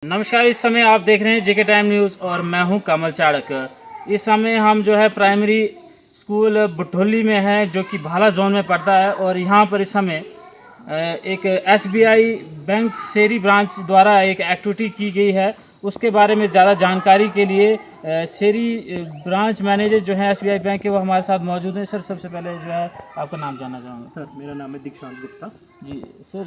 नमस्कार। इस समय आप देख रहे हैं जेके टाइम न्यूज़ और मैं हूं कमल चाड़क। इस समय हम जो है प्राइमरी स्कूल बुटोली में है, जो कि भाला जोन में पड़ता है। और यहां पर इस समय एक एसबीआई बैंक शेरी ब्रांच द्वारा एक एक्टिविटी की गई है। उसके बारे में ज़्यादा जानकारी के लिए शेरी ब्रांच मैनेजर जो है एसबीआई बैंक के, वो हमारे साथ मौजूद हैं। सर, सबसे पहले जो है आपका नाम जानना चाहूँगा। सर, मेरा नाम है दीक्षांत गुप्ता। जी सर,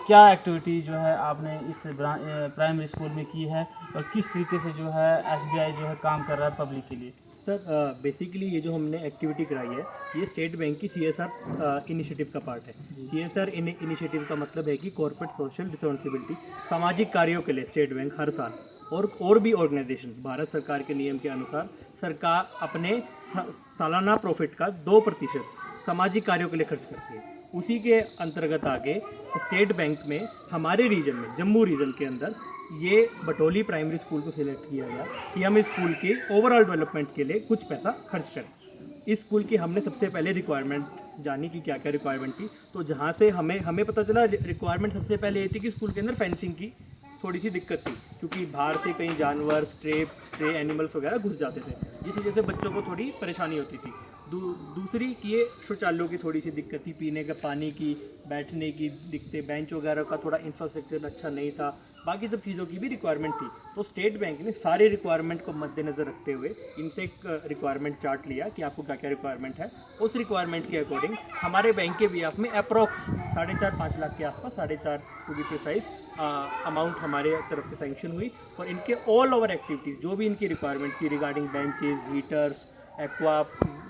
क्या एक्टिविटी जो है आपने इस प्राइमरी स्कूल में की है और किस तरीके से जो है एसबीआई जो है काम कर रहा है पब्लिक के लिए? सर, बेसिकली ये जो हमने एक्टिविटी कराई है, ये स्टेट बैंक की सीएसआर इनिशिएटिव का पार्ट है। सीएसआर इनिशिएटिव का मतलब है कि कॉर्पोरेट सोशल रिस्पॉन्सिबिलिटी, सामाजिक कार्यों के लिए स्टेट बैंक हर साल और भी ऑर्गेनाइजेशन भारत सरकार के नियम के अनुसार सरकार अपने सालाना प्रॉफिट का 2% सामाजिक कार्यों के लिए खर्च करती है। उसी के अंतर्गत आगे स्टेट बैंक में हमारे रीजन में, जम्मू रीजन के अंदर, ये बटोली प्राइमरी स्कूल को सिलेक्ट किया गया कि हम इस स्कूल के ओवरऑल डेवलपमेंट के लिए कुछ पैसा खर्च करें। इस स्कूल की हमने सबसे पहले रिक्वायरमेंट जानी कि क्या क्या रिक्वायरमेंट थी। तो जहाँ से हमें पता चला, रिक्वायरमेंट सबसे पहले ये थी कि स्कूल के अंदर फेंसिंग की थोड़ी सी दिक्कत थी, क्योंकि बाहर से कई जानवर, स्ट्रे एनिमल्स वगैरह घुस जाते थे, जिस वजह से बच्चों को थोड़ी परेशानी होती थी। दूसरी कि ये शौचालयों की थोड़ी सी दिक्कत थी, पीने का पानी की, बैठने की दिक्कतें, बेंच वगैरह का थोड़ा इंफ्रास्ट्रक्चर अच्छा नहीं था, बाकी सब चीज़ों की भी रिक्वायरमेंट थी। तो स्टेट बैंक ने सारे रिक्वायरमेंट को मद्देनज़र रखते हुए इनसे एक रिक्वायरमेंट चार्ट लिया कि आपको क्या क्या रिक्वायरमेंट है। उस रिक्वायरमेंट के अकॉर्डिंग हमारे बैंक के बिहाफ में अप्रॉक्स 4.5-5 लाख के आसपास, 4.5 टू बी प्रिसाइज अमाउंट हमारे तरफ से सैंक्शन हुई। और इनके ऑल ओवर एक्टिविटीज़ जो भी इनकी रिक्वायरमेंट थी regarding benches, heaters, aqua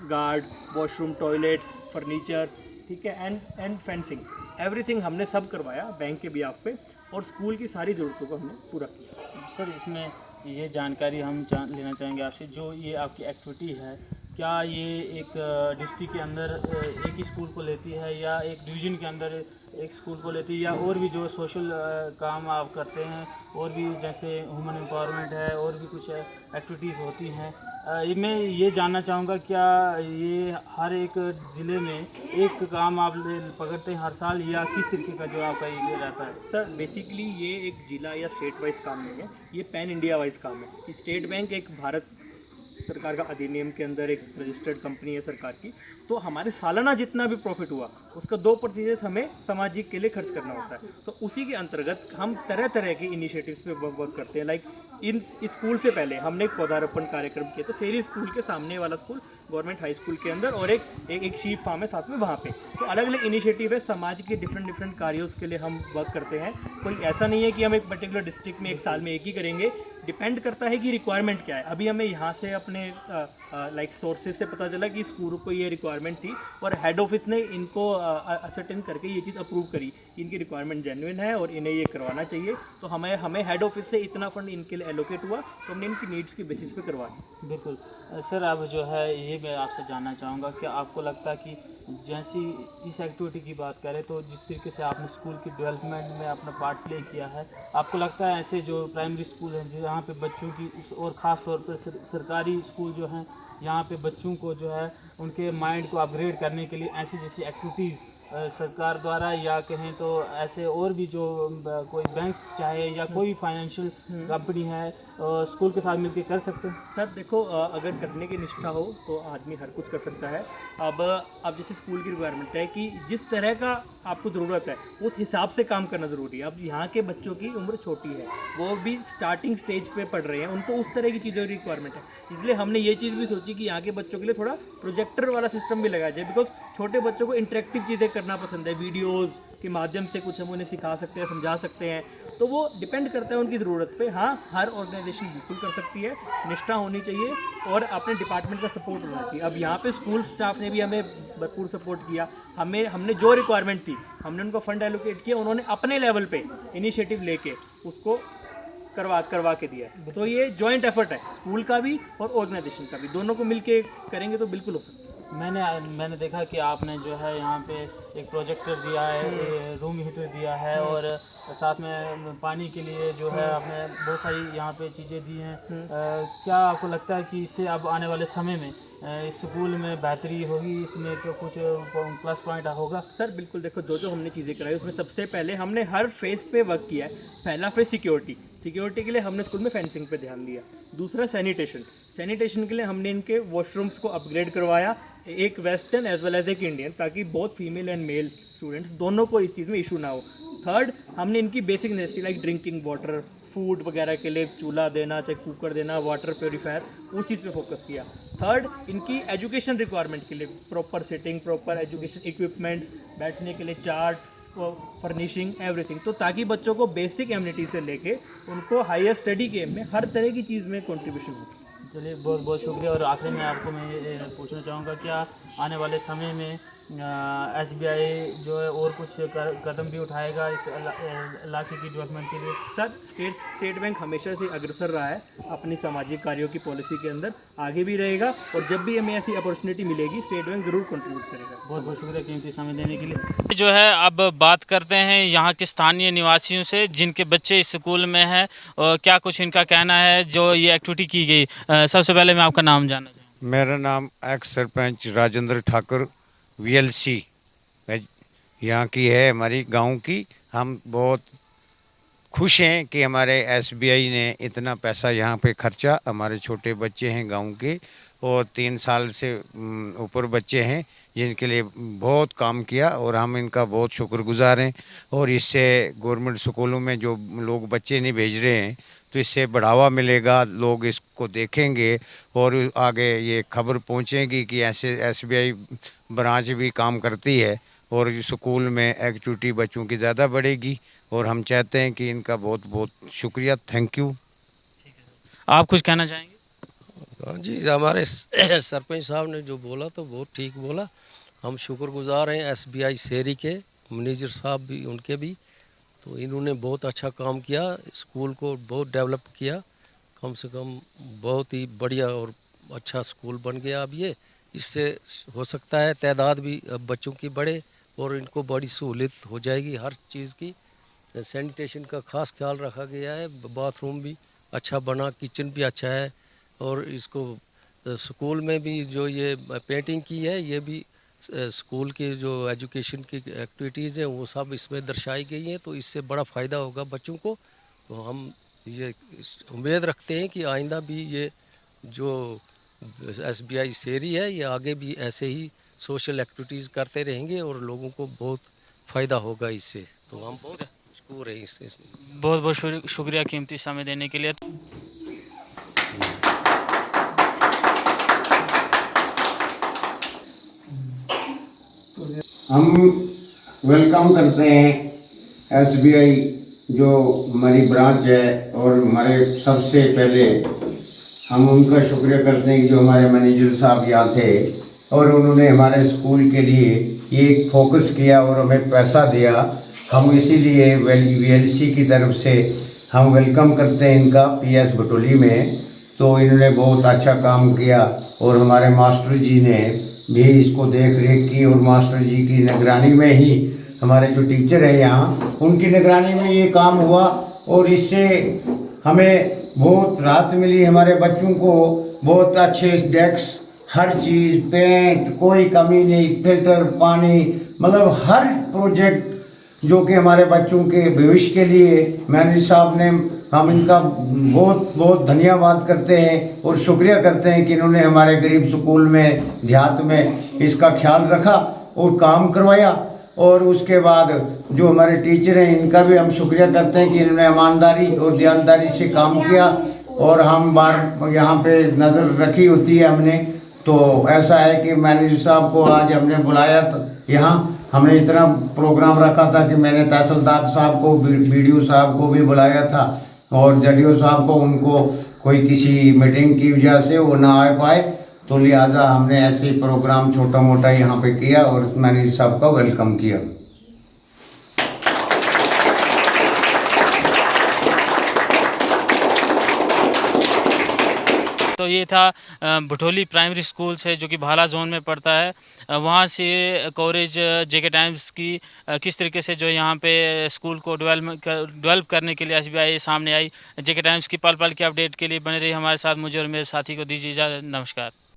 guard, washroom, toilet, furniture, ठीक है, एंड फेंसिंग, एवरीथिंग हमने सब करवाया बैंक के बिहाफ पे, और स्कूल की सारी ज़रूरतों को हमने पूरा किया। सर, इसमें ये जानकारी हम लेना चाहेंगे आपसे, जो ये आपकी एक्टिविटी है, क्या ये एक डिस्ट्रिक्ट के अंदर एक ही स्कूल को लेती है, या एक डिवीज़न के अंदर एक स्कूल को लेती है, या और भी जो सोशल काम आप करते हैं, और भी जैसे ह्यूमन एम्पावरमेंट है, और भी कुछ एक्टिविटीज़ होती हैं? मैं ये जानना चाहूँगा, क्या ये हर एक ज़िले में एक काम आप पकड़ते हैं हर साल, या किस तरीके का जो आपका ये रहता है? सर, बेसिकली ये एक जिला या स्टेट वाइज काम नहीं है, ये पैन इंडिया वाइज काम है। स्टेट बैंक एक भारत सरकार का अधिनियम के अंदर एक रजिस्टर्ड कंपनी है सरकार की। तो हमारे सालाना जितना भी प्रॉफिट हुआ, उसका 2% हमें सामाजिक के लिए खर्च करना होता है। तो उसी के अंतर्गत हम तरह तरह के इनिशिएटिव्स पे वर्क करते हैं। लाइक इन स्कूल से पहले हमने एक पौधारोपण कार्यक्रम किया था शेरी स्कूल के सामने वाला स्कूल, गवर्नमेंट हाई स्कूल के अंदर, और एक शीप फार्म है साथ में वहाँ पे। तो अलग अलग इनिशिएटिव है, समाज के डिफरेंट कार्यों के लिए हम वर्क करते हैं। कोई ऐसा नहीं है कि हम एक पर्टिकुलर डिस्ट्रिक्ट में एक साल में एक ही करेंगे, डिपेंड करता है कि रिक्वायरमेंट क्या है। अभी हमें यहाँ से अपने लाइक सोर्सेज से पता चला कि स्कूल को ये रिक्वायरमेंट थी, और हेड ऑफिस ने इनको असर्टेन करके ये चीज़ अप्रूव करी, इनकी रिक्वायरमेंट जेन्युइन है और इन्हें ये करवाना चाहिए। तो हमें हेड ऑफिस से इतना फंड इनके लिए एलोकेट हुआ, तो हमने इनकी नीड्स की बेसिस पे करवाया। बिल्कुल। सर, अब जो है ये मैं आपसे जानना चाहूँगा कि आपको लगता है कि जैसी इस एक्टिविटी की बात करें, तो जिस तरीके से आपने स्कूल की डेवलपमेंट में अपना पार्ट प्ले किया है, आपको लगता है ऐसे जो प्राइमरी स्कूल हैं जहाँ पे बच्चों की और ख़ास तौर पर सरकारी स्कूल जो हैं, यहाँ पे बच्चों को जो है उनके माइंड को अपग्रेड करने के लिए ऐसी जैसी एक्टिविटीज़ सरकार द्वारा, या कहें तो ऐसे और भी जो कोई बैंक चाहे या कोई फाइनेंशियल कंपनी है स्कूल के साथ मिलकर कर सकते हैं? सर देखो, अगर करने की निष्ठा हो तो आदमी हर कुछ कर सकता है। अब जैसे स्कूल की रिक्वायरमेंट है कि जिस तरह का आपको ज़रूरत है उस हिसाब से काम करना ज़रूरी है। अब यहाँ के बच्चों की उम्र छोटी है, वो भी स्टार्टिंग स्टेज पे पढ़ रहे हैं, उनको उस तरह की चीज़ों की रिक्वायरमेंट है। इसलिए हमने ये चीज़ भी सोची कि यहाँ के बच्चों के लिए थोड़ा प्रोजेक्टर वाला सिस्टम भी लगाया जाए, बिकॉज छोटे बच्चों को इंटरेक्टिव चीज़ें करना पसंद है, वीडियोज़ के माध्यम से कुछ हम उन्हें सिखा सकते हैं, समझा सकते हैं। तो वो डिपेंड करता है उनकी ज़रूरत पे। हाँ, हर ऑर्गेनाइजेशन बिल्कुल कर सकती है, निष्ठा होनी चाहिए और अपने डिपार्टमेंट का सपोर्ट होना चाहिए। अब यहाँ पे स्कूल स्टाफ ने भी हमें भरपूर सपोर्ट किया। हमने जो रिक्वायरमेंट थी हमने उनको फंड एलोकेट किया, उन्होंने अपने लेवल पे इनिशिएटिव लेके उसको करवा के दिया है। तो ये जॉइंट एफर्ट है, स्कूल का भी और ऑर्गेनाइजेशन का भी, दोनों को मिलके करेंगे तो बिल्कुल हो सकता है। मैंने देखा कि आपने जो है यहाँ पे एक प्रोजेक्टर दिया है, रूम हीटर दिया है, और साथ में पानी के लिए जो है आपने बहुत सारी यहाँ पे चीज़ें दी हैं। क्या आपको लगता है कि इससे अब आने वाले समय में इस स्कूल में बेहतरी होगी, इसमें तो कुछ प्लस पॉइंट होगा? सर बिल्कुल, देखो जो हमने चीज़ें कराई उसमें सबसे पहले हमने हर फेज़ पे वर्क किया है। पहला फेज़ सिक्योरिटी, सिक्योरिटी के लिए हमने स्कूल में फेंसिंग पे ध्यान दिया। दूसरा सैनिटेशन के लिए हमने इनके वॉशरूम्स को अपग्रेड करवाया, एक वेस्टर्न एज वेल एज एक इंडियन, ताकि both female and male students दोनों को इस चीज़ में इशू ना हो। थर्ड, हमने इनकी basic necessity like drinking water, food वगैरह के लिए चूल्हा देना, चाहे कुकर देना, वाटर प्योरीफायर, उस चीज़ पे फोकस किया। थर्ड, इनकी एजुकेशन रिक्वायरमेंट के लिए proper sitting, proper education equipments, बैठने के लिए चार्ट, फर्निशिंग, एवरीथिंग, तो ताकि बच्चों को बेसिक एमिनिटी से लेके उनको हायर स्टडी के में हर तरह की चीज़ में कंट्रीब्यूशन हो। चलिए, बहुत बहुत शुक्रिया। और आखिरी में आपको मैं ये पूछना चाहूँगा, क्या आने वाले समय में SBI जो है और कुछ कदम भी उठाएगा इस इलाके की डेवलपमेंट के लिए? सर, स्टेट बैंक हमेशा से अग्रसर रहा है अपनी सामाजिक कार्यों की पॉलिसी के अंदर, आगे भी रहेगा, और जब भी हमें ऐसी अपॉर्चुनिटी मिलेगी स्टेट बैंक ज़रूर कंट्रीब्यूट करेगा। बहुत बहुत शुक्रिया कीमती समय देने के लिए। जो है, अब बात करते हैं यहाँ के स्थानीय निवासियों से जिनके बच्चे इस स्कूल में हैं, और क्या कुछ इनका कहना है जो ये एक्टिविटी की गई। सबसे पहले मैं आपका नाम जानना चाहूँगा। मेरा नाम एक्स सरपंच राजेंद्र ठाकुर VLC यहाँ की है, हमारी गांव की। हम बहुत खुश हैं कि हमारे SBI ने इतना पैसा यहाँ पे खर्चा। हमारे छोटे बच्चे हैं गांव के, और 3 साल से ऊपर बच्चे हैं जिनके लिए बहुत काम किया, और हम इनका बहुत शुक्रगुजार हैं। और इससे गवर्नमेंट स्कूलों में जो लोग बच्चे नहीं भेज रहे हैं, तो इससे बढ़ावा मिलेगा, लोग इसको देखेंगे, और आगे ये खबर पहुंचेगी कि ऐसे SBI ब्रांच भी काम करती है, और स्कूल में एक्टिविटी बच्चों की ज़्यादा बढ़ेगी। और हम चाहते हैं कि इनका बहुत बहुत शुक्रिया, थैंक यू। आप कुछ कहना चाहेंगे? हाँ जी, हमारे सरपंच साहब ने जो बोला तो बहुत ठीक बोला। हम शुक्रगुजार हैं SBI शेरी के मैनेजर साहब भी, उनके भी। तो इन्होंने बहुत अच्छा काम किया, स्कूल को बहुत डेवलप किया। कम से कम बहुत ही बढ़िया और अच्छा स्कूल बन गया अब ये। इससे हो सकता है तादाद भी बच्चों की बढ़े, और इनको बड़ी सहूलियत हो जाएगी हर चीज़ की। सैनिटेशन का खास ख्याल रखा गया है, बाथरूम भी अच्छा बना, किचन भी अच्छा है, और इसको स्कूल में भी जो ये पेंटिंग की है, ये भी स्कूल के जो एजुकेशन की एक्टिविटीज़ हैं वो सब इसमें दर्शाई गई हैं। तो इससे बड़ा फ़ायदा होगा बच्चों को। तो हम ये उम्मीद रखते हैं कि आइंदा भी ये जो SBI शेरी है, ये आगे भी ऐसे ही सोशल एक्टिविटीज़ करते रहेंगे, और लोगों को बहुत फ़ायदा होगा इससे। तो हम बहुत मशकूर हैं इससे। बहुत बहुत शुक्रिया कीमती समय देने के लिए। हम वेलकम करते हैं SBI जो हमारी ब्रांच है, और हमारे सबसे पहले हम उनका शुक्रिया करते हैं कि जो हमारे मैनेजर साहब यहाँ थे, और उन्होंने हमारे स्कूल के लिए ये फोकस किया और हमें पैसा दिया। हम इसीलिए VLC की तरफ से हम वेलकम करते हैं इनका PS भटोली में। तो इन्होंने बहुत अच्छा काम किया, और हमारे मास्टर जी ने भी इसको देख रेख की, और मास्टर जी की निगरानी में ही हमारे जो टीचर हैं यहाँ, उनकी निगरानी में ये काम हुआ, और इससे हमें बहुत राहत मिली। हमारे बच्चों को बहुत अच्छे डेस्क, हर चीज़, पेंट, कोई कमी नहीं, फिल्टर, पानी, मतलब हर प्रोजेक्ट जो कि हमारे बच्चों के भविष्य के लिए मैनेजर साहब ने, हम इनका बहुत बहुत धन्यवाद करते हैं और शुक्रिया करते हैं कि इन्होंने हमारे गरीब स्कूल में, देहात में इसका ख्याल रखा और काम करवाया। और उसके बाद जो हमारे टीचर हैं, इनका भी हम शुक्रिया करते हैं कि इन्होंने ईमानदारी और दयानदारी से काम किया, और हम बार यहाँ पे नज़र रखी होती है हमने। तो ऐसा है कि मैनेजर साहब को आज हमने बुलाया यहाँ, हमने इतना प्रोग्राम रखा था कि मैंने तहसीलदार साहब को, BDO साहब को भी बुलाया था, और JDO साहब को, उनको कोई किसी मीटिंग की वजह से वो ना आ पाए, तो लिहाजा हमने ऐसे ही प्रोग्राम छोटा मोटा यहाँ पे किया और मैनेजर साहब का वेलकम किया। तो ये था भटोली प्राइमरी स्कूल से, जो कि भाला जोन में पड़ता है। वहाँ से कवरेज JK टाइम्स की किस तरीके से जो यहाँ पे स्कूल को डेवलप करने के लिए SBI सामने आई। JK टाइम्स की पल पल की अपडेट के लिए बने रही हमारे साथ। मुझे और मेरे साथी को दीजिए इजाज़त। नमस्कार।